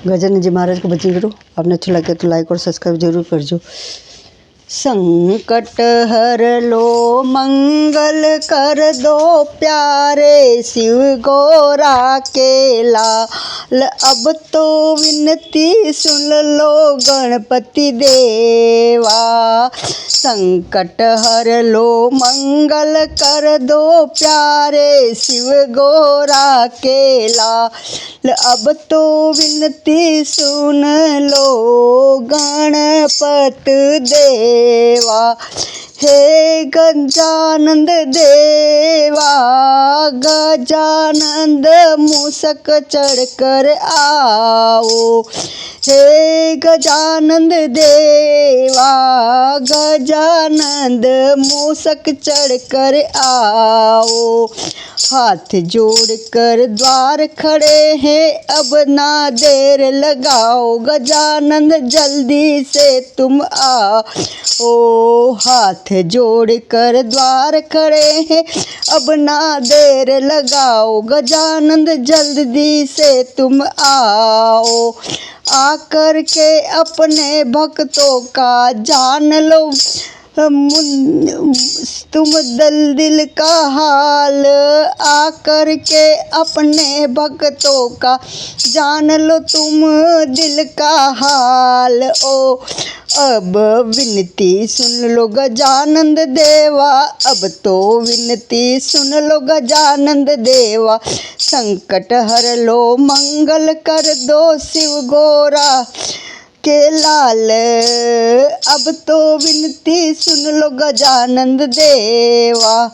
गजानन जी महाराज को भजन करो। आपने अच्छा लगे तो लाइक और सब्सक्राइब जरूर करजो। संकट हर लो मंगल कर दो प्यारे शिव गोरा के लाल। अब तो विनती सुन लो गणपति देवा। संकट हर लो मंगल कर दो प्यारे शिव गोरा के लाल। अब तो विनती सुन लो गणपति देवा। हे गजानंद देवा, गजानंद मूषक चढ़ कर आओ। हे गजानंद देवा, गजानंद मूषक चढ़ कर आओ। हाथ जोड़ कर द्वार खड़े हैं, अब ना देर लगाओ। गजानंद जल्दी से तुम आओ। हाथ जोड़ कर द्वार खड़े हैं, अब ना देर लगाओ। गजानंद जल्दी से तुम आओ। आकर के अपने भक्तों का जान लो तुम दिल का हाल। आकर के अपने भक्तों का जान लो तुम दिल का हाल। ओ अब विनती सुन लो गजानंद देवा। अब तो विनती सुन लो गजानंद देवा। संकट हर लो मंगल कर दो शिव गोरा के लाल। अब तो विनती सुन लो गजानंद देवा।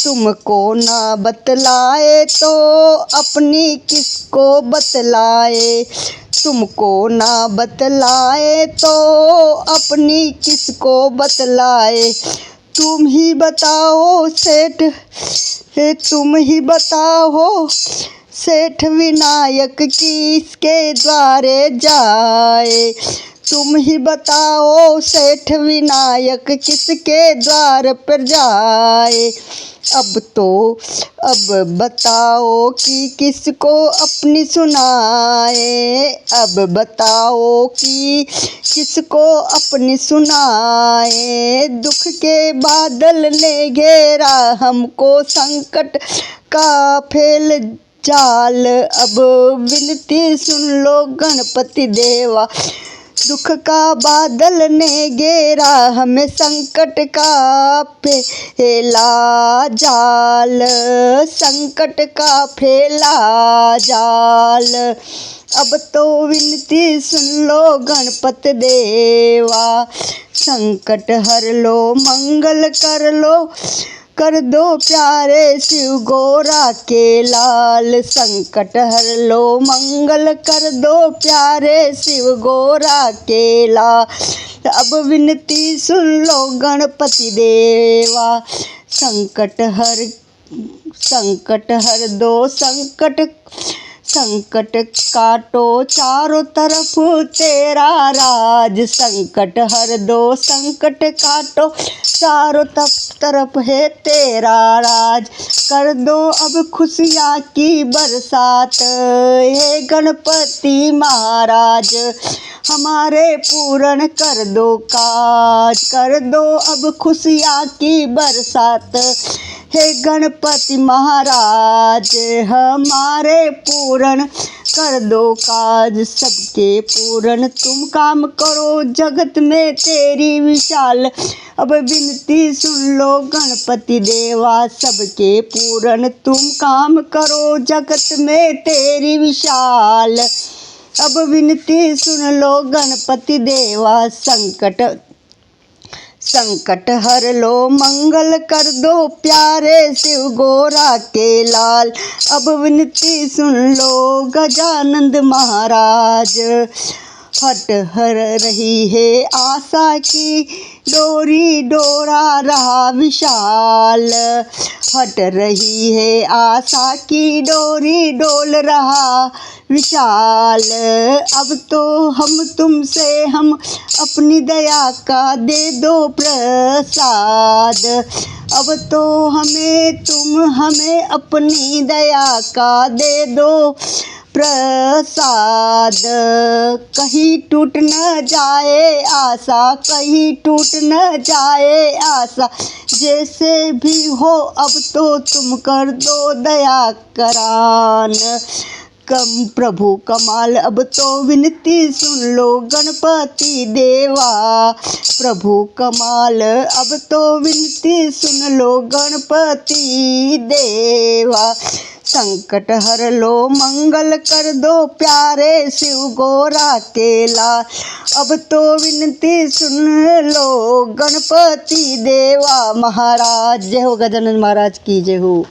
तुमको ना बतलाए तो अपनी किसको बतलाए। तुमको ना बतलाए तो अपनी किसको बतलाए। तुम ही बताओ सेठ, तुम ही बताओ सेठ विनायक किसके द्वारे जाए। तुम ही बताओ सेठ विनायक किसके द्वार पर जाए। अब बताओ कि किसको अपनी सुनाए। अब बताओ कि किसको अपनी सुनाए। दुख के बादल ने घेरा हमको संकट का फैल जाल। अब विनती सुन लो गणपति देवा। दुख का बादल ने घेरा हमें संकट का फैला जाल। संकट का फैला जाल। अब तो विनती सुन लो गणपति देवा। संकट हर लो मंगल कर दो प्यारे शिव गोरा के लाल। संकट हर लो मंगल कर दो प्यारे शिव गोरा के लाल। अब विनती सुन लो गणपति देवा। संकट हर दो संकट काटो चारों तरफ तेरा राज। संकट हर दो संकट काटो चारों तरफ है तेरा राज। कर दो अब खुशियाँ की बरसात हे गणपति महाराज। हमारे पूर्ण कर दो काज। कर दो अब खुशियाँ की बरसात हे गणपति महाराज। हमारे पूर्ण कर दो काज। सबके पूर्ण तुम काम करो जगत में तेरी विशाल। अब विनती सुन लो गणपति देवा। सबके पूर्ण तुम काम करो जगत में तेरी विशाल। अब विनती सुन लो गणपति देवा। संकट हर लो मंगल कर दो प्यारे शिव गोरा के लाल। अब विनती सुन लो गजानंद महाराज। हट हर रही है आशा की डोरी डोरा रहा विशाल। हट रही है आशा की डोरी डोल रहा विशाल। अब तो हम तुमसे हम अपनी दया का दे दो प्रसाद। अब तो तुम हमें अपनी दया का दे दो प्रसाद। कहीं टूट न जाए आशा, कहीं टूट न जाए आशा, जैसे भी हो अब तो तुम कर दो दया करान। प्रभु कमाल अब तो विनती सुन लो गणपति देवा। प्रभु कमाल अब तो विनती सुन लो गणपति देवा। संकट हर लो मंगल कर दो प्यारे शिव गोरा केला। अब तो विनती सुन लो गणपति देवा महाराज। जय हो गजानन महाराज की जय हो।